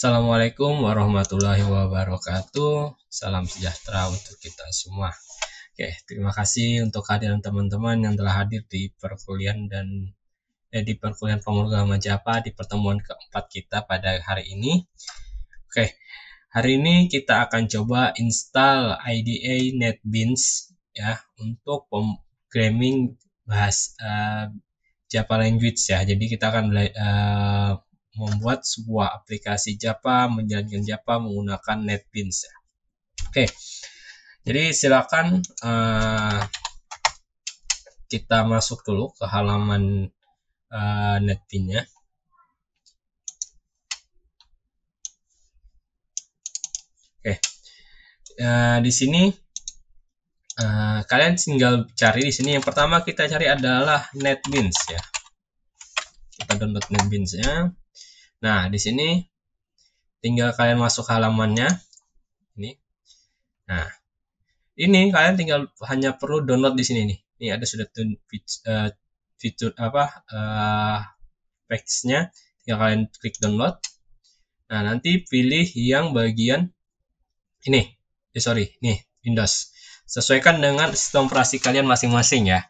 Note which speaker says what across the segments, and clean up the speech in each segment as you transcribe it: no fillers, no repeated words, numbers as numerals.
Speaker 1: Assalamualaikum warahmatullahi wabarakatuh. Salam sejahtera untuk kita semua. Oke, terima kasih untuk kehadiran teman-teman yang telah hadir di perkuliahan pemrograman Java di pertemuan keempat kita pada hari ini. Oke, hari ini kita akan coba install IDE NetBeans ya untuk programming Java language ya. Jadi kita akan membuat sebuah aplikasi Java, menjalankan Java menggunakan NetBeans ya. Oke, jadi silakan kita masuk dulu ke halaman NetBeans-nya. Oke, di sini kalian tinggal cari di sini. Yang pertama kita cari adalah NetBeans ya. Kita download NetBeans-nya. Nah, di sini tinggal kalian masuk halamannya. Ini. Nah, ini kalian tinggal hanya perlu download di sini nih. Ini ada sudah fitur package-nya. Tinggal kalian klik download. Nah, nanti pilih yang bagian ini. Nih, Windows. Sesuaikan dengan sistem operasi kalian masing-masing ya.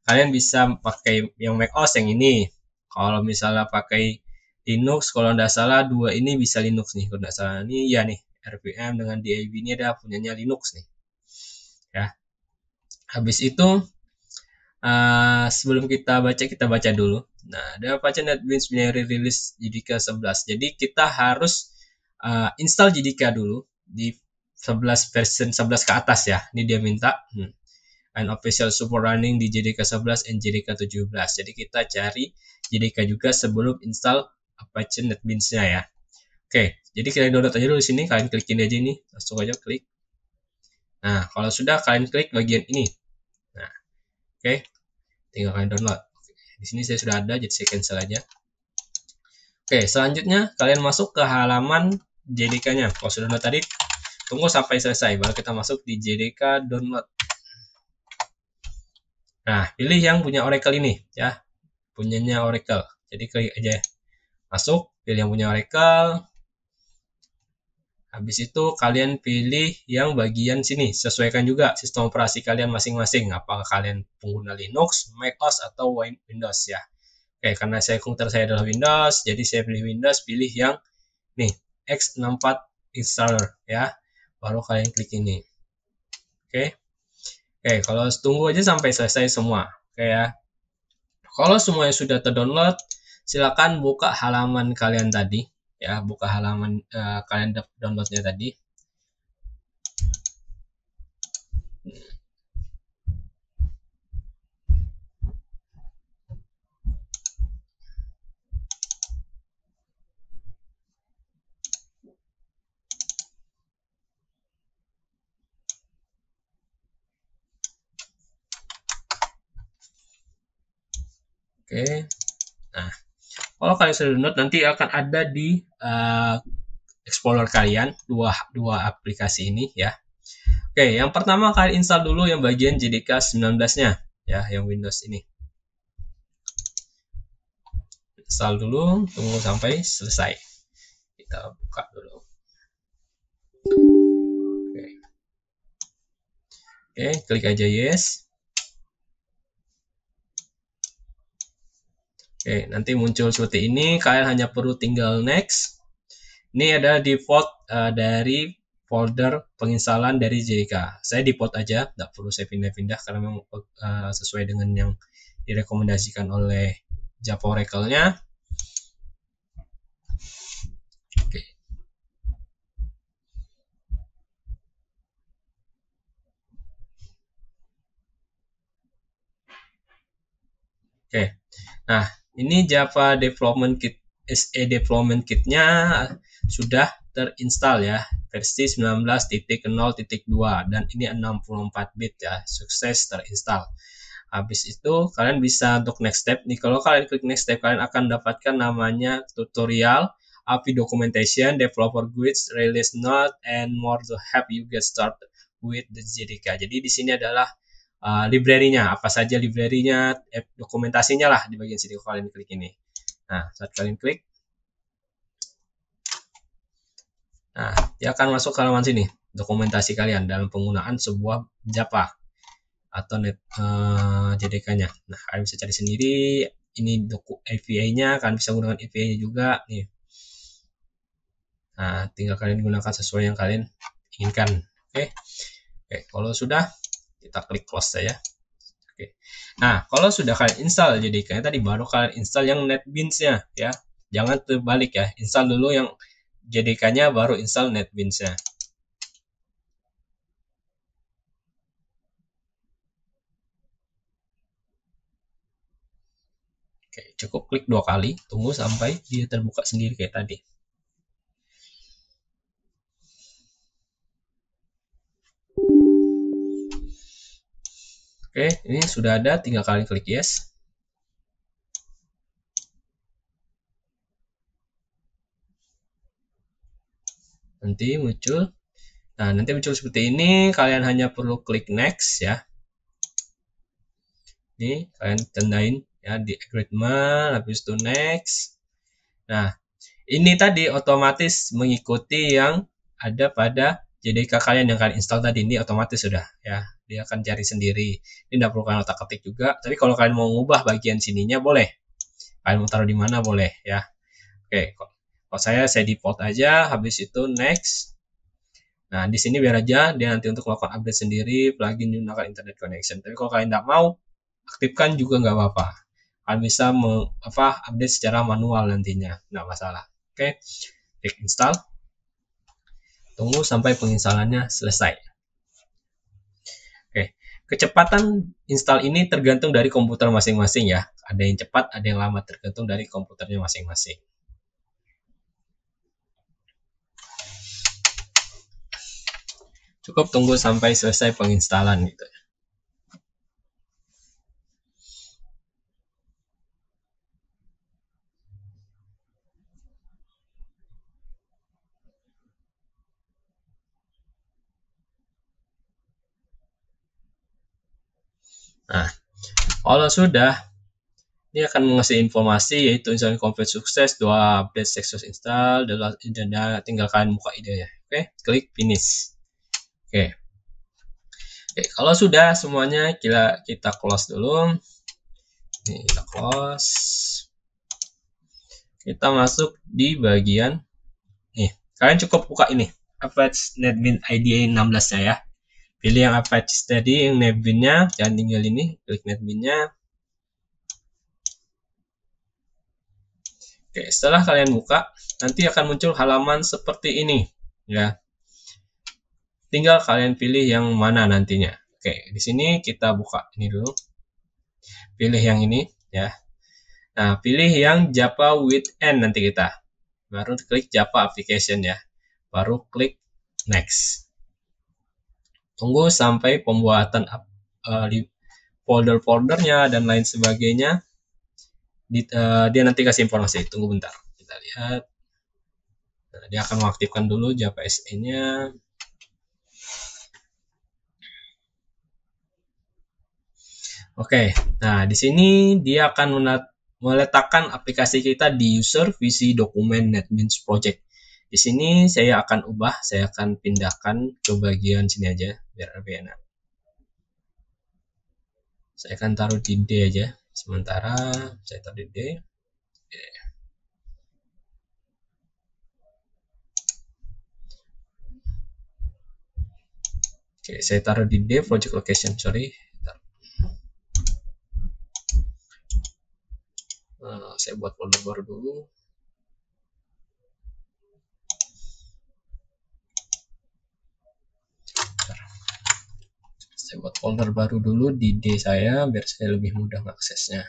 Speaker 1: Kalian bisa pakai yang macOS yang ini. Kalau misalnya pakai Linux, kalau tidak salah dua ini bisa Linux nih. Kalau tidak salah ini ya nih, RPM dengan DIV ini ada punyanya Linux nih. Ya. Habis itu sebelum kita baca dulu. Nah, ada baca NetBeans binary release JDK 11. Jadi kita harus install JDK dulu di 11 version 11 ke atas ya. Ini dia minta and official support running di JDK 11 and JDK 17. Jadi kita cari JDK juga sebelum install Apache NetBeans-nya ya. Oke, jadi kalian download aja dulu di sini, kalian klik ini aja ini, langsung aja klik. Nah, kalau sudah kalian klik bagian ini. Nah, oke. Tinggal kalian download. Oke, di sini saya sudah ada, jadi saya cancel aja. Oke, selanjutnya kalian masuk ke halaman JDK-nya. Kalau sudah download tadi, tunggu sampai selesai baru kita masuk di JDK download. Nah, pilih yang punya Oracle ini ya. Punyanya Oracle. Jadi klik aja. Masuk, pilih yang punya Oracle. Habis itu kalian pilih yang bagian sini. Sesuaikan juga sistem operasi kalian masing-masing. Apakah kalian pengguna Linux, macOS, atau Windows ya. Oke, karena komputer saya adalah Windows, jadi saya pilih Windows, pilih yang nih, x64 installer ya. Baru kalian klik ini. Oke. Oke, kalau tunggu aja sampai selesai semua. Oke ya. Kalau semuanya sudah terdownload, silakan buka halaman kalian tadi ya, buka halaman kalian downloadnya tadi. Oke. Nah, kalau kalian sudah download nanti akan ada di Explorer kalian dua aplikasi ini ya. Oke, yang pertama kalian install dulu yang bagian JDK 19-nya ya, yang Windows ini. Install dulu, tunggu sampai selesai. Kita buka dulu. Oke, klik aja yes. Oke, nanti muncul seperti ini. Kalian hanya perlu tinggal next. Ini adalah default dari folder penginstalan dari JDK. Saya default aja, nggak perlu saya pindah-pindah karena memang sesuai dengan yang direkomendasikan oleh Java Oracle-nya. Oke. Oke. Nah, ini Java Development Kit SE Development Kit-nya sudah terinstall ya, versi 19.0.2 dan ini 64 bit ya, sukses terinstall. Habis itu kalian bisa untuk next step nih, kalau kalian klik next step kalian akan dapatkan namanya tutorial, API documentation, developer guides, release note, and more to help you get started with the JDK. Jadi di sini adalah library-nya, apa saja library-nya, dokumentasinya lah di bagian sini kalau kalian klik ini. Nah, saat kalian klik, dia akan masuk ke halaman sini, dokumentasi kalian dalam penggunaan sebuah Java atau JDK-nya. Nah, kalian bisa cari sendiri. Ini API-nya, kalian bisa gunakan API-nya juga nih. Nah, tinggal kalian gunakan sesuai yang kalian inginkan. Oke. Kalau sudah, kita klik close saja. Oke. Nah, kalau sudah kalian install JDK-nya tadi, baru kalian install yang NetBeans-nya ya. Jangan terbalik ya. Install dulu yang JDK-nya, baru install NetBeans-nya. Oke, cukup klik 2 kali, tunggu sampai dia terbuka sendiri kayak tadi. Oke, ini sudah ada, tinggal kalian klik yes. Nanti muncul. Nah, nanti muncul seperti ini, kalian hanya perlu klik next ya. Ini kalian tandain ya di agreement, habis itu next. Nah, ini tadi otomatis mengikuti yang ada pada JDK kalian yang kalian install tadi. Ini otomatis sudah ya, dia akan cari sendiri. Ini tidak perlu kalian otak-atik juga. Tapi kalau kalian mau ngubah bagian sininya boleh. Kalian mau taruh di mana boleh ya. Oke, kalau saya default aja, habis itu next. Nah, di sini biar aja dia nanti untuk melakukan update sendiri, plugin menggunakan internet connection. Tapi kalau kalian tidak mau, aktifkan juga nggak apa-apa. Kalian bisa update secara manual nantinya, nggak masalah. Oke, klik install. Tunggu sampai penginstalannya selesai. Oke, kecepatan install ini tergantung dari komputer masing-masing ya. Ada yang cepat, ada yang lama, tergantung dari komputernya masing-masing. Cukup tunggu sampai selesai penginstalan gitu. Nah, kalau sudah, ini akan mengasih informasi yaitu install complete sukses, 2 update success install, dan tinggal kalian buka idenya. Oke, klik finish. Oke, kalau sudah semuanya kita close dulu. Ini kita close. Kita masuk di bagian nih. Kalian cukup buka ini, Apache NetBeans IDE 16-nya ya. Pilih yang Apache tadi, yang NetBeans-nya, jangan tinggal ini, klik NetBeans-nya. Oke, setelah kalian buka, nanti akan muncul halaman seperti ini ya. Tinggal kalian pilih yang mana nantinya. Oke, di sini kita buka ini dulu. Pilih yang ini ya. Nah, pilih yang Java with N nanti kita. Baru klik Java application ya. Baru klik next. Tunggu sampai pembuatan folder-foldernya dan lain sebagainya. Dia nanti kasih informasi. Tunggu bentar. Kita lihat. Nah, dia akan mengaktifkan dulu Java SE-nya. Oke, nah di sini dia akan meletakkan aplikasi kita di user visi dokumen NetBeans project. Di sini saya akan saya akan pindahkan ke bagian sini aja biar lebih enak. Saya akan taruh di D aja. Sementara saya taruh di D. Oke, saya taruh di D project location, sorry. Saya buat folder baru dulu. Saya buat folder baru dulu di D saya biar saya lebih mudah mengaksesnya.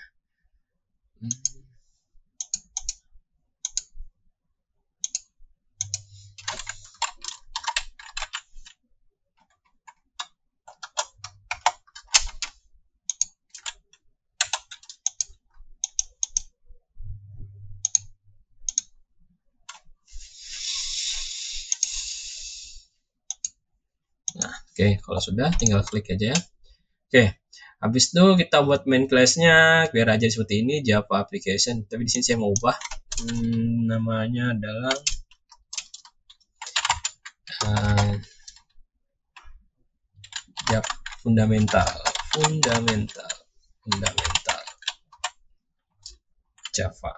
Speaker 1: Nah, oke, kalau sudah tinggal klik aja. Oke, habis itu kita buat main class-nya biar aja seperti ini Java application. Tapi di sini saya mau ubah namanya adalah fundamental Java.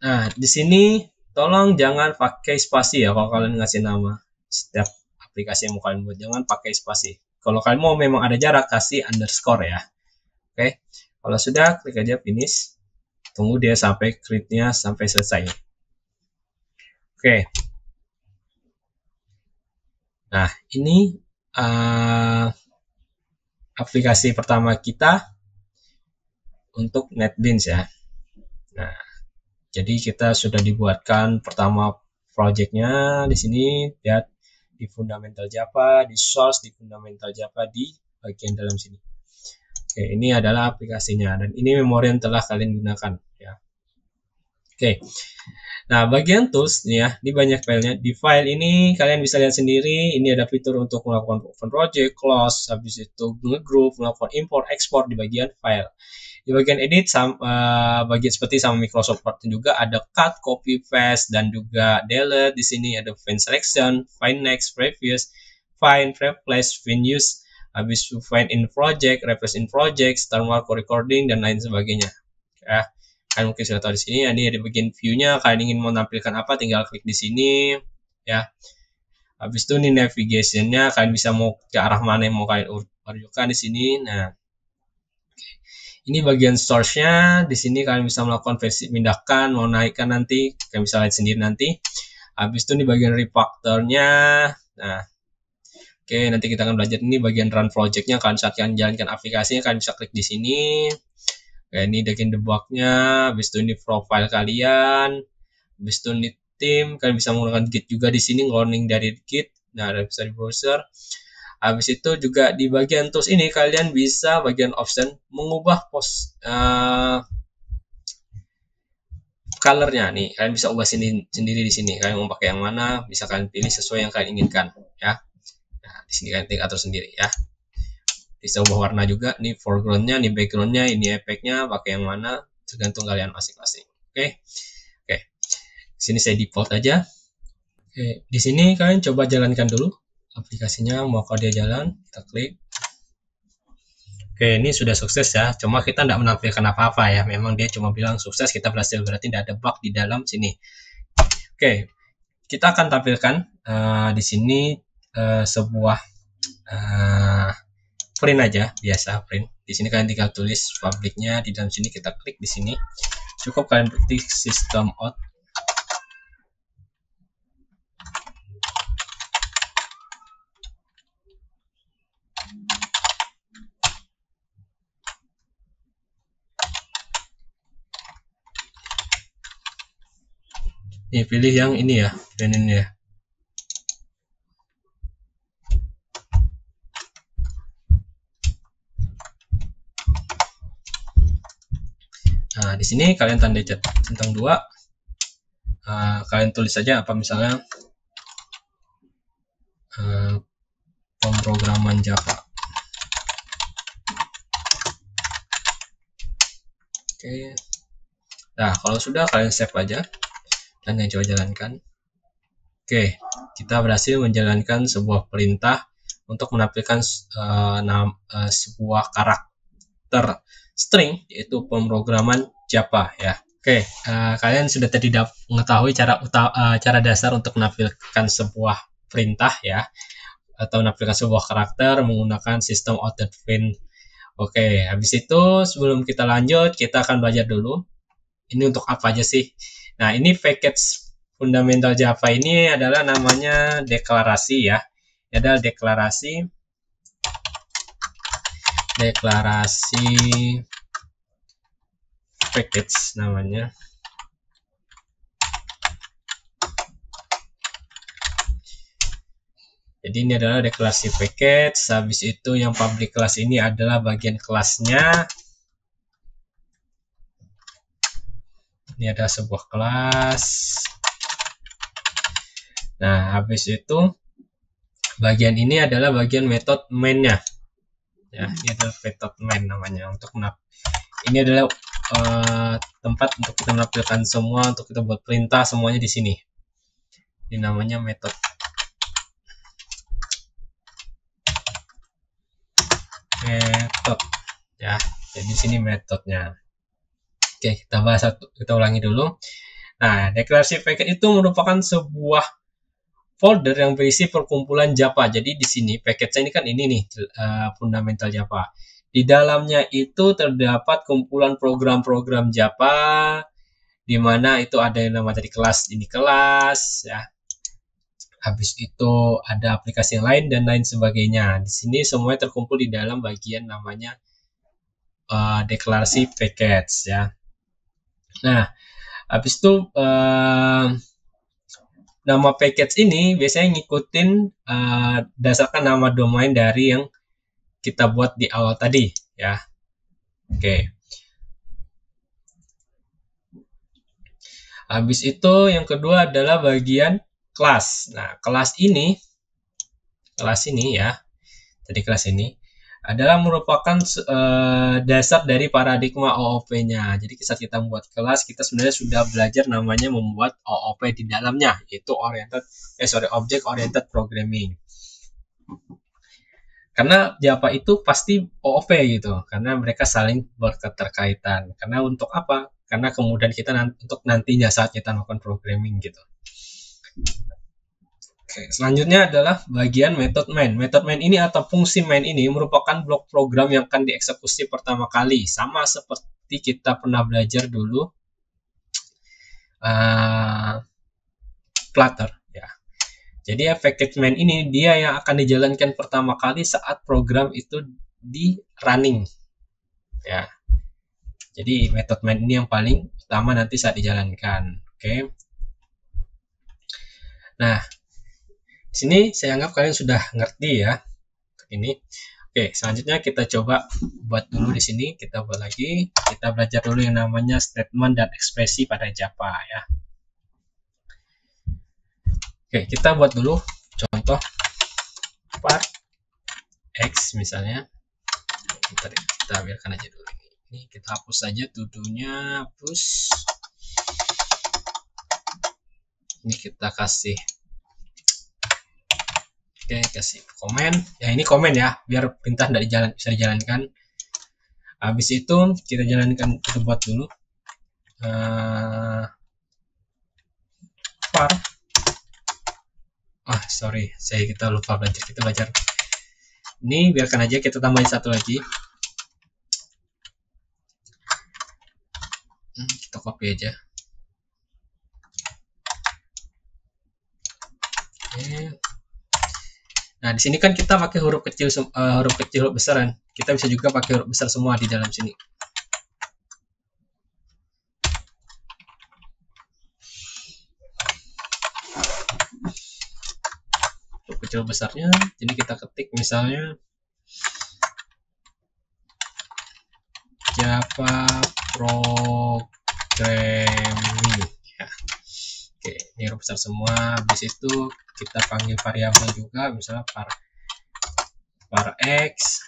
Speaker 1: Nah, di sini tolong jangan pakai spasi ya kalau kalian ngasih nama setiap aplikasi yang mau kalian buat, jangan pakai spasi. Kalau kalian mau memang ada jarak, kasih underscore ya. Oke, kalau sudah klik aja finish, tunggu dia sampai create-nya sampai selesai. Oke, nah ini aplikasi pertama kita untuk NetBeans ya. Nah, jadi kita sudah dibuatkan pertama projectnya di sini, lihat di fundamental Java, di source di fundamental Java di bagian dalam sini. Oke, ini adalah aplikasinya dan ini memori yang telah kalian gunakan ya. Oke. Nah, bagian tools nih ya, ini banyak filenya. Di file ini kalian bisa lihat sendiri, ini ada fitur untuk melakukan open project, close, habis itu ngegroup, melakukan import, export di bagian file. Di bagian edit bagian seperti sama Microsoft Word juga ada cut, copy, paste dan juga delete. Di sini ada find selection, find next, previous, find, replace, find use, habis itu find in project, replace in project, start mark recording dan lain sebagainya. Ya, kalian mungkin sudah tahu di sini. Ini ada bagian view-nya. Kalian ingin menampilkan apa, tinggal klik di sini. Ya. Habis itu nih navigation-nya, kalian bisa mau ke arah mana yang mau kalian ujukan di sini. Nah, ini bagian source-nya. Di sini kalian bisa melakukan versi pindahkan, mau naikkan nanti, kalian bisa lihat sendiri nanti. Habis itu nih bagian refactor-nya. Nah, oke, nanti kita akan belajar ini bagian run project-nya. Kalian saat kalian jalankan aplikasinya, kalian bisa klik di sini. Oke, ini bagian debug-nya. Habis itu ini profile kalian. Habis itu ini tim. Kalian bisa menggunakan Git juga di sini, loading dari Git. Nah, bisa di browser. Habis itu juga di bagian tools ini kalian bisa bagian option mengubah color-nya nih. Kalian bisa ubah sendiri di sini. Kalian mau pakai yang mana, bisa kalian pilih sesuai yang kalian inginkan ya. Nah, di sini kalian tinggal atur sendiri ya. Bisa ubah warna juga, nih foreground-nya, nih background-nya, ini efeknya pakai yang mana, tergantung kalian masing-masing. Oke. Sini saya default aja. Oke, di sini kalian coba jalankan dulu aplikasinya, mau kalau dia jalan, kita klik. Oke, ini sudah sukses ya. Cuma kita tidak menampilkan apa-apa ya. Memang dia cuma bilang sukses, kita berhasil, berarti tidak ada bug di dalam sini. Oke, kita akan tampilkan di sini sebuah print aja, biasa print. Di sini kalian tinggal tulis publiknya, di dalam sini kita klik di sini. Cukup kalian ketik system out. Nih, pilih yang ini ya, dan ini ya. Nah, di sini kalian tanda centang 2. Kalian tulis saja apa misalnya pemrograman Java. Oke. Nah, kalau sudah kalian save aja dan coba jalankan. Oke, kita berhasil menjalankan sebuah perintah untuk menampilkan sebuah karakter string, yaitu pemrograman Java ya. Oke, kalian sudah tadi mengetahui cara dasar untuk menampilkan sebuah perintah ya, atau menampilkan sebuah karakter menggunakan sistem out.fin. Oke, habis itu sebelum kita lanjut, kita akan belajar dulu ini untuk apa aja sih. Nah, ini package fundamental Java ini adalah namanya deklarasi ya. Ini adalah deklarasi package namanya. Jadi ini adalah deklarasi package. Habis itu yang public class ini adalah bagian kelasnya. Ini ada sebuah kelas. Nah, habis itu bagian ini adalah bagian method main-nya. Ya, ini adalah method main namanya. Ini adalah tempat untuk kita menampilkan semua, untuk kita buat perintah semuanya di sini. Ini namanya method. method ya. Jadi di sini metodenya. Oke, kita ulangi dulu. Nah, deklarasi paket itu merupakan sebuah folder yang berisi perkumpulan Java. Jadi di sini package ini kan ini nih fundamental Java. Di dalamnya itu terdapat kumpulan program-program Java, di mana itu ada yang nama dari kelas ini kelas ya. Habis itu ada aplikasi yang lain dan lain sebagainya. Di sini semuanya terkumpul di dalam bagian namanya deklarasi package ya. Nah, habis itu nama package ini biasanya ngikutin dasarkan nama domain dari yang kita buat di awal tadi ya. Oke. Habis itu yang kedua adalah bagian kelas. Nah, kelas ini ya. Jadi kelas ini adalah merupakan dasar dari paradigma OOP-nya. Jadi saat kita membuat kelas, kita sebenarnya sudah belajar namanya membuat OOP di dalamnya, yaitu Object Oriented Programming. Karena Java itu pasti OOP gitu, karena mereka saling berketerkaitan. Karena untuk apa? Karena kemudian kita untuk nantinya saat kita melakukan programming gitu. Oke, selanjutnya adalah bagian method main. Method main ini atau fungsi main ini merupakan blok program yang akan dieksekusi pertama kali. Sama seperti kita pernah belajar dulu Flutter ya. Jadi package main ini dia yang akan dijalankan pertama kali saat program itu di running ya. Jadi method main ini yang paling utama nanti saat dijalankan. Oke. Nah, di sini saya anggap kalian sudah ngerti ya ini. Oke, selanjutnya kita coba buat dulu di sini. Kita buat lagi. Kita belajar dulu yang namanya statement dan ekspresi pada Java ya. Oke, kita buat dulu contoh var x misalnya. Kita biarkan aja dulu. Ini kita hapus saja to-do-nya, hapus. Ini kita kasih kasih komen ya, ini komen ya biar perintah bisa dijalankan. Habis itu kita jalankan, kita buat dulu var kita lupa belajar, kita belajar ini, biarkan aja, kita tambahin satu lagi. Kita copy aja. Oke. Nah, di sini kan kita pakai huruf kecil, huruf besar kan. Kita bisa juga pakai huruf besar semua di dalam sini. Huruf kecil besarnya, jadi kita ketik misalnya Java Programming ya. Oke, ini huruf besar semua. Habis itu kita panggil variabel juga, misalnya var x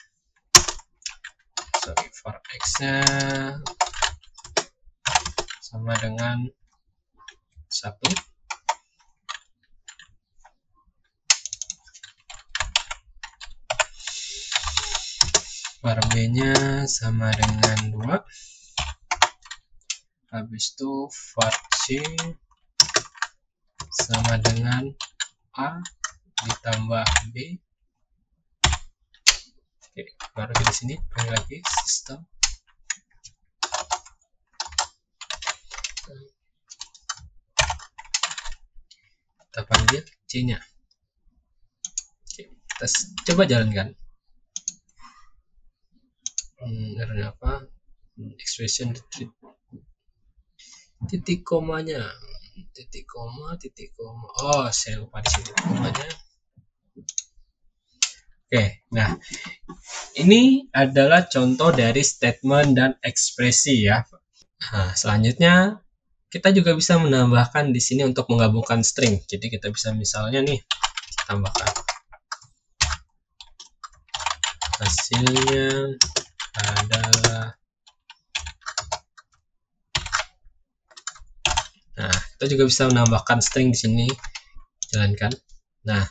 Speaker 1: nya sama dengan 1, var b nya sama dengan 2, habis itu var c sama dengan A ditambah B. Oke, baru di sini panggil lagi sistem. Kita panggil C-nya. Oke, kita coba jalankan. Karena apa? Expression titik komanya. Titik koma. Oh, saya lupa di sini komanya. Oke, nah ini adalah contoh dari statement dan ekspresi ya. Nah, selanjutnya kita juga bisa menambahkan di sini untuk menggabungkan string. Jadi kita bisa misalnya nih tambahkan hasilnya adalah. Nah, kita juga bisa menambahkan string di sini, jalankan. Nah,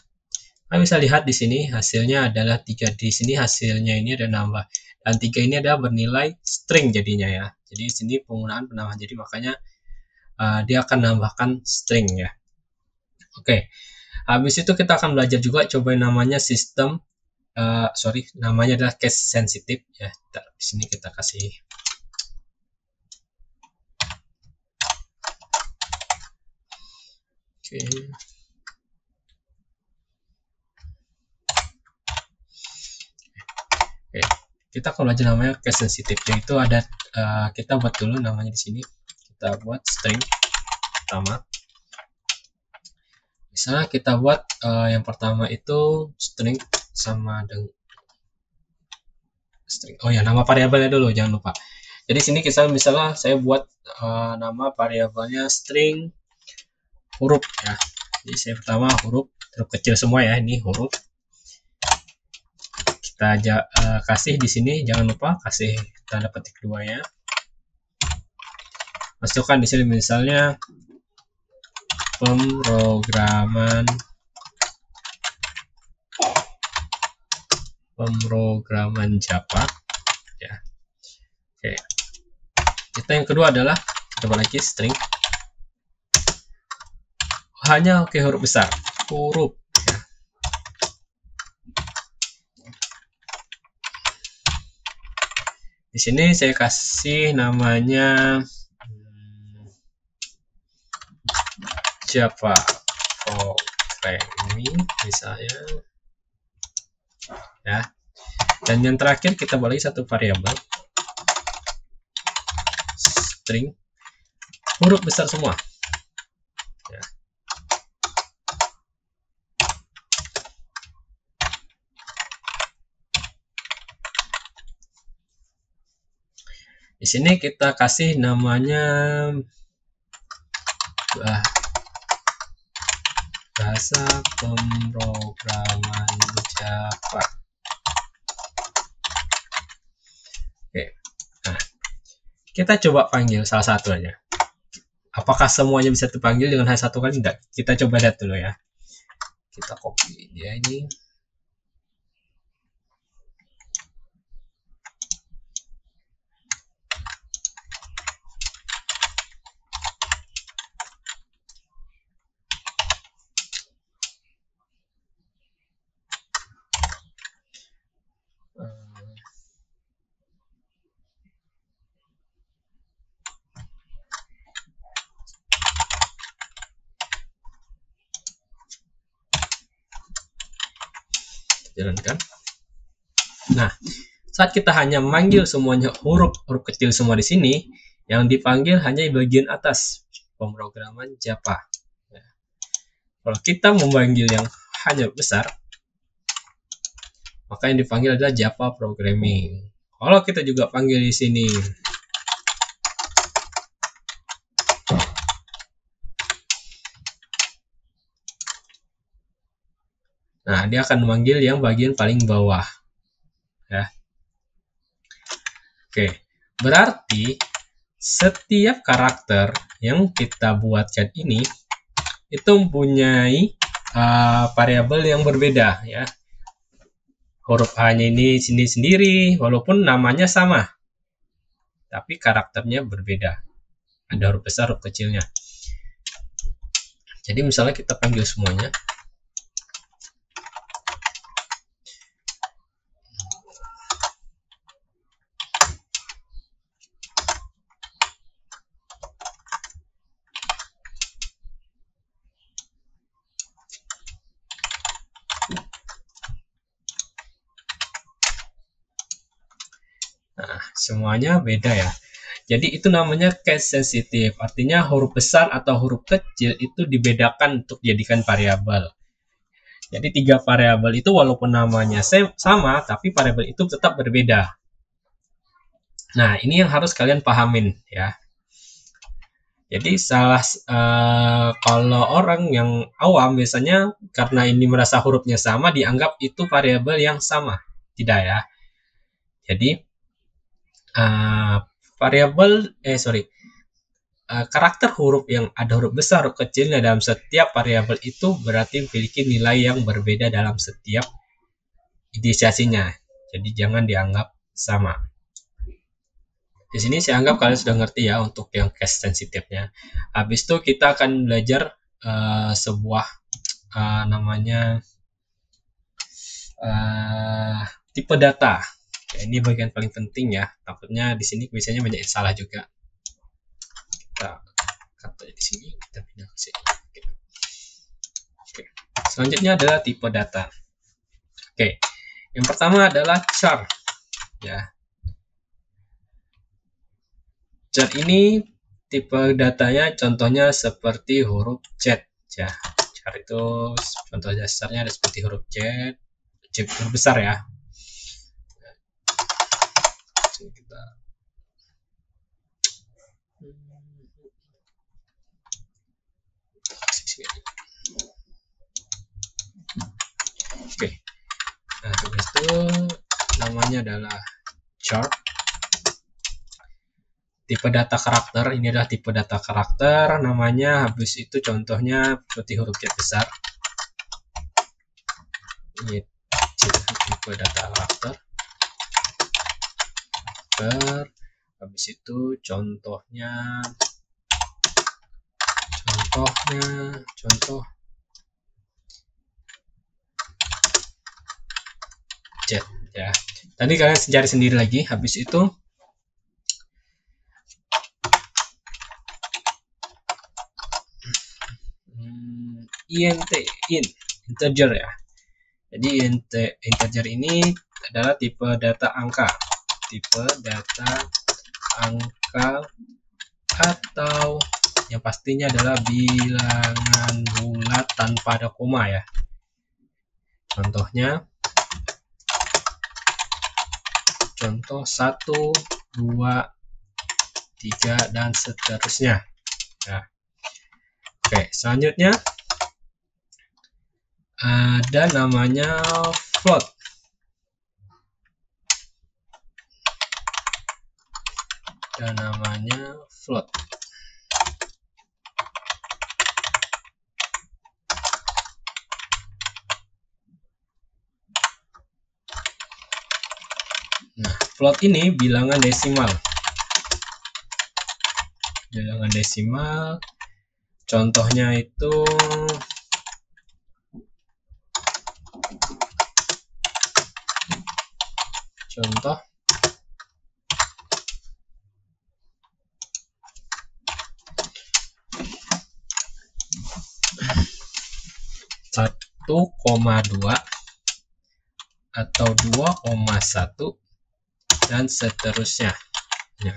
Speaker 1: Kalian bisa lihat di sini hasilnya adalah 3. Di sini hasilnya ini ada nambah. Dan 3 ini adalah bernilai string jadinya ya. Jadi di sini penggunaan penambah. Jadi makanya dia akan nambahkan string ya. Oke. Habis itu kita akan belajar juga coba namanya sistem namanya adalah case sensitive ya. Di sini kita kasih Oke, kita akan belajar namanya case sensitive, yaitu ada kita buat dulu namanya di sini. Kita buat string pertama. Misalnya kita buat yang pertama itu string sama dengan string. Oh ya, nama variabelnya dulu jangan lupa. Jadi sini kita misalnya saya buat nama variabelnya string huruf ya. Jadi saya pertama huruf kecil semua ya, ini huruf. Kita aja kasih di sini, jangan lupa kasih tanda petik 2 ya. Masukkan di sini misalnya pemrograman Java ya. Oke. Kita yang kedua adalah coba lagi string. Hanya huruf besar, huruf ya. Di sini saya kasih namanya Java programming misalnya ya. Dan yang terakhir kita boleh satu variabel string huruf besar semua ya. Di sini kita kasih namanya bahasa pemrograman Java. Oke. Nah, kita coba panggil salah satu aja. Apakah semuanya bisa dipanggil dengan hanya satu kali? Tidak. Kita coba lihat dulu ya. Kita copy dia ini. Jalankan. Nah, saat kita hanya manggil semuanya huruf kecil semua di sini, yang dipanggil hanya bagian atas pemrograman Java. Nah, kalau kita memanggil yang hanya besar, maka yang dipanggil adalah Java programming. Kalau kita juga panggil di sini nah, dia akan memanggil yang bagian paling bawah. Ya. Oke, berarti setiap karakter yang kita buatkan ini itu mempunyai variabel yang berbeda ya. Huruf A-nya ini sini sendiri, walaupun namanya sama, tapi karakternya berbeda. Ada huruf besar, huruf kecilnya. Jadi misalnya kita panggil semuanya. Nah, semuanya beda ya. Jadi itu namanya case sensitive. Artinya huruf besar atau huruf kecil itu dibedakan untuk dijadikan variabel. Jadi 3 variabel itu walaupun namanya sama, tapi variabel itu tetap berbeda. Nah, ini yang harus kalian pahamin ya. Jadi kalau orang yang awam biasanya karena ini merasa hurufnya sama dianggap itu variabel yang sama. Tidak ya. Jadi karakter huruf yang ada huruf besar, huruf kecilnya dalam setiap variabel itu berarti memiliki nilai yang berbeda dalam setiap inisiasinya. Jadi jangan dianggap sama. Di sini saya anggap kalian sudah ngerti ya untuk yang case sensitifnya. Habis itu kita akan belajar sebuah namanya tipe data. Ya, ini bagian paling penting ya. Takutnya di sini biasanya banyak yang salah juga. Kita kata di sini, kita pindah ke sini. Oke. Selanjutnya adalah tipe data. Oke. Yang pertama adalah char. Ya. Char ini tipe datanya contohnya seperti huruf Z. Ya. Char itu contoh dasarnya ada seperti huruf Z huruf besar ya. Kita oke. Nah, habis itu namanya adalah chart. Tipe data karakter, ini adalah tipe data karakter namanya. Habis itu contohnya seperti huruf Z besar. Ini tipe data karakter. Habis itu contohnya contoh Z ya. Tadi kalian cari sendiri lagi. Habis itu integer ya. Jadi integer ini adalah tipe data angka. Tipe data angka atau yang pastinya adalah bilangan bulat tanpa ada koma ya. Contohnya contoh 1, 2, 3 dan seterusnya. Nah, oke, selanjutnya ada namanya float. Nah, float ini bilangan desimal. Contohnya itu contoh 1,2 atau 2,1 dan seterusnya. Ya.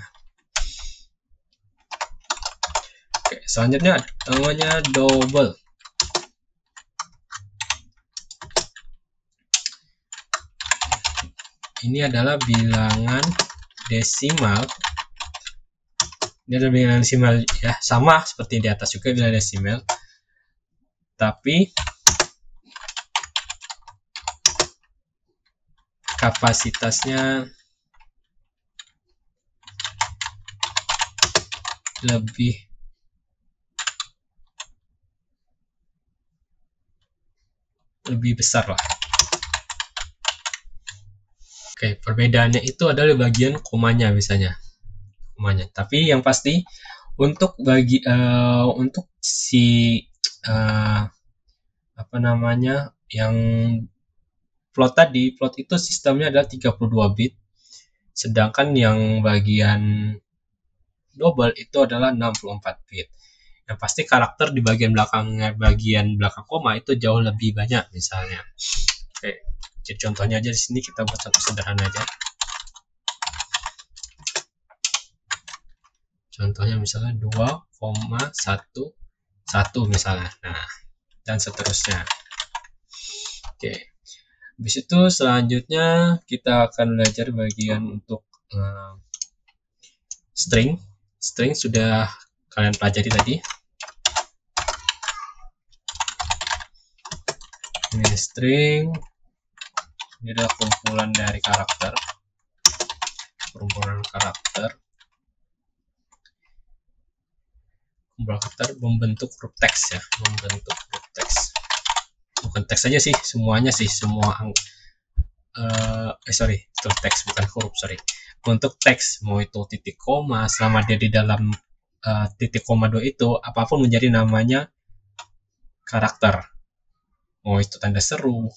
Speaker 1: Oke, selanjutnya namanya double. Ini adalah bilangan desimal. Ini adalah bilangan desimal ya, sama seperti di atas juga bilangan desimal. Tapi kapasitasnya lebih besar lah. Oke, perbedaannya itu adalah bagian komanya misalnya. Tapi yang pasti untuk untuk si yang float itu sistemnya adalah 32 bit. Sedangkan yang bagian double itu adalah 64 bit. Yang pasti karakter di bagian belakang koma itu jauh lebih banyak misalnya. Oke, jadi contohnya aja di sini kita buat satu sederhana aja. Contohnya misalnya 2,11 misalnya. Nah, dan seterusnya. Oke. Habis itu selanjutnya kita akan belajar bagian untuk string. String sudah kalian pelajari tadi. Ini string. Ini adalah kumpulan dari karakter. browser membentuk grup teks ya, membentuk grup teks. Bukan teks saja sih, semuanya sih, semua itu teks bukan huruf, untuk teks, mau itu titik koma, selama dia di dalam titik koma 2 itu apapun menjadi namanya karakter, mau itu tanda seru,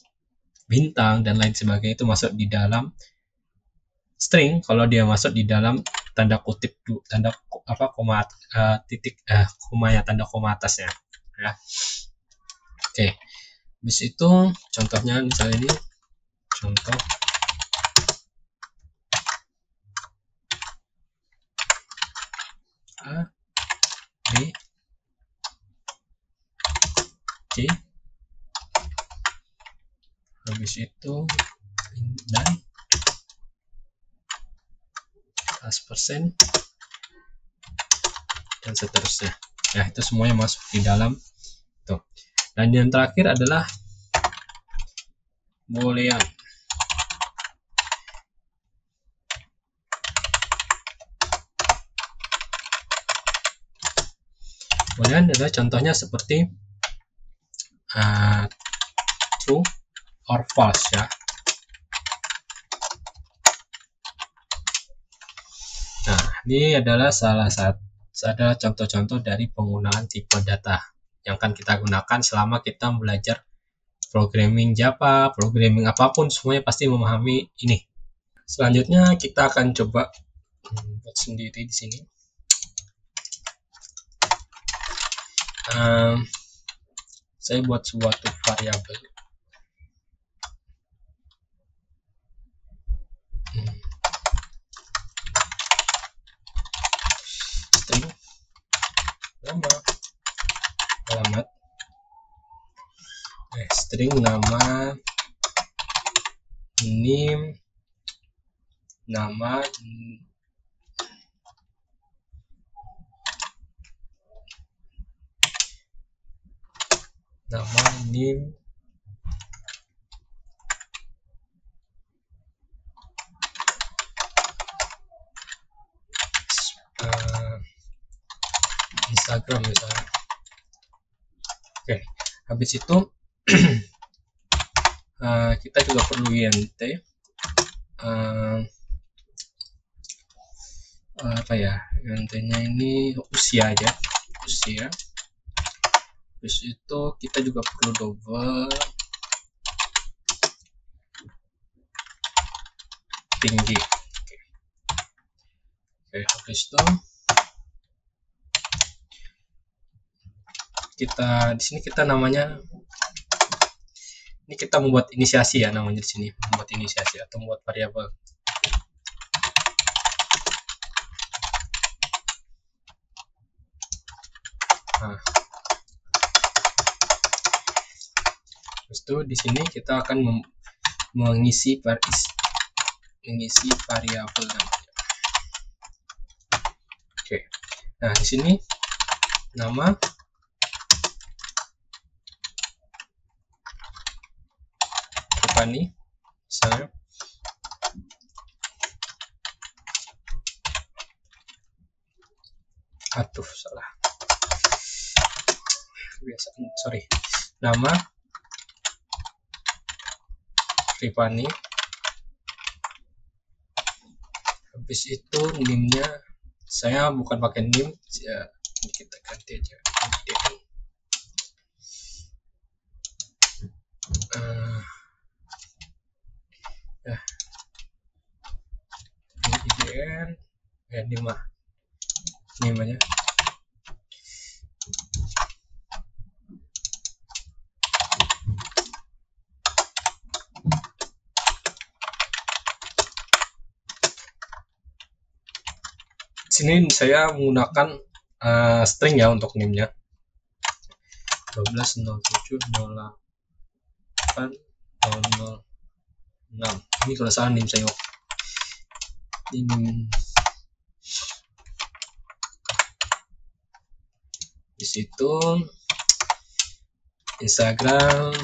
Speaker 1: bintang, dan lain sebagainya, itu masuk di dalam string kalau dia masuk di dalam tanda kutip, tanda koma, titik koma ya, tanda koma atasnya ya. Oke, habis itu contohnya misalnya ini contoh A B C, habis itu dan %, dan seterusnya ya, itu semuanya masuk di dalam itu. Dan yang terakhir adalah boolean. Boolean adalah contohnya seperti true or false ya. Nah, ini adalah salah satu contoh-contoh dari penggunaan tipe data yang akan kita gunakan selama kita belajar programming Java, programming apapun, semuanya pasti memahami ini. Selanjutnya kita akan coba buat sendiri di sini. Saya buat suatu variabel. String nama alamat, string nama, name, nama name, Instagram misalnya. Oke, habis itu kita juga perlu int apa ya, int-nya ini usia aja, usia. Habis itu kita juga perlu double tinggi. Oke, habis itu kita di sini kita namanya, ini kita membuat inisiasi ya, namanya di sini membuat inisiasi atau membuat variabel. Nah, terus itu di sini kita akan mengisi variabel namanya. Oke, nah di sini nama, Tiffany misalnya. Salah, kebiasaan, nama Tiffany, habis itu name-nya saya bukan pakai name ya, kita ganti aja IDN name aja. Sini saya menggunakan string ya untuk name-nya 1207080006. Ini kalau salah name saya. Ini di situ Instagram,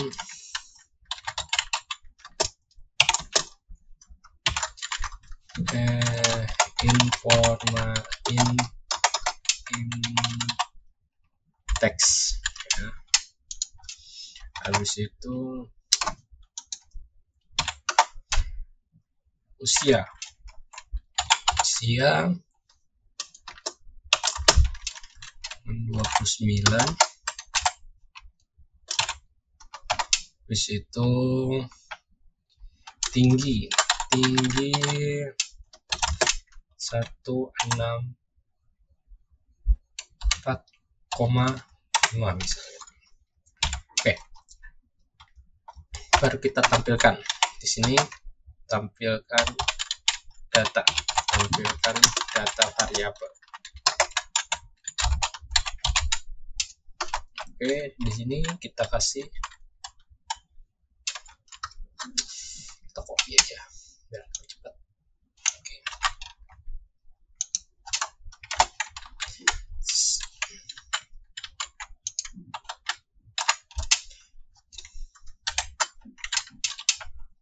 Speaker 1: teks ya. Habis itu usia 29. Habis itu tinggi 164,5 misalnya. Oke, baru kita tampilkan di sini, tampilkan data variabel. Oke, di sini kita kasih, kita copy aja biar cepat. Oke.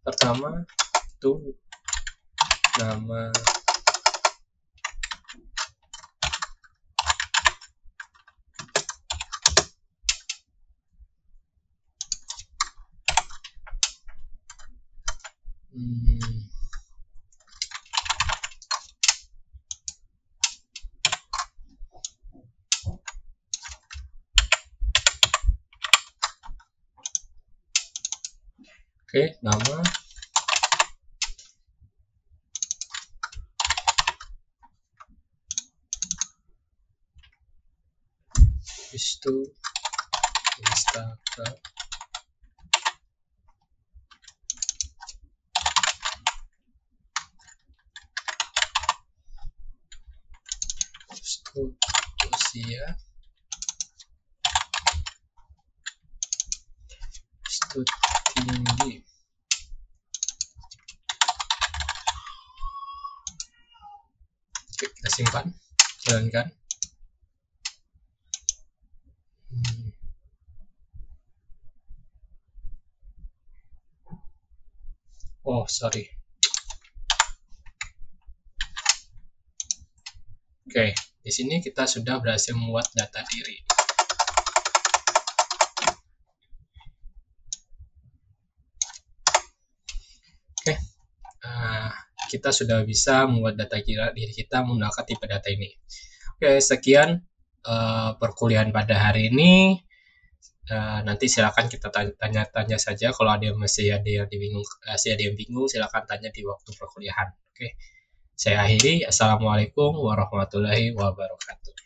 Speaker 1: Pertama itu nama nama itu Instagram itu usia itu tinggi. Oke, kita simpan, jalankan. Oh, sorry. Oke, di sini kita sudah berhasil membuat data diri. Oke, kita sudah bisa membuat data diri kita menggunakan tipe data ini. Oke, sekian perkuliahan pada hari ini. Nanti silakan kita tanya-tanya saja kalau ada yang masih ada yang bingung, silakan tanya di waktu perkuliahan. Oke, saya akhiri. Assalamualaikum warahmatullahi wabarakatuh.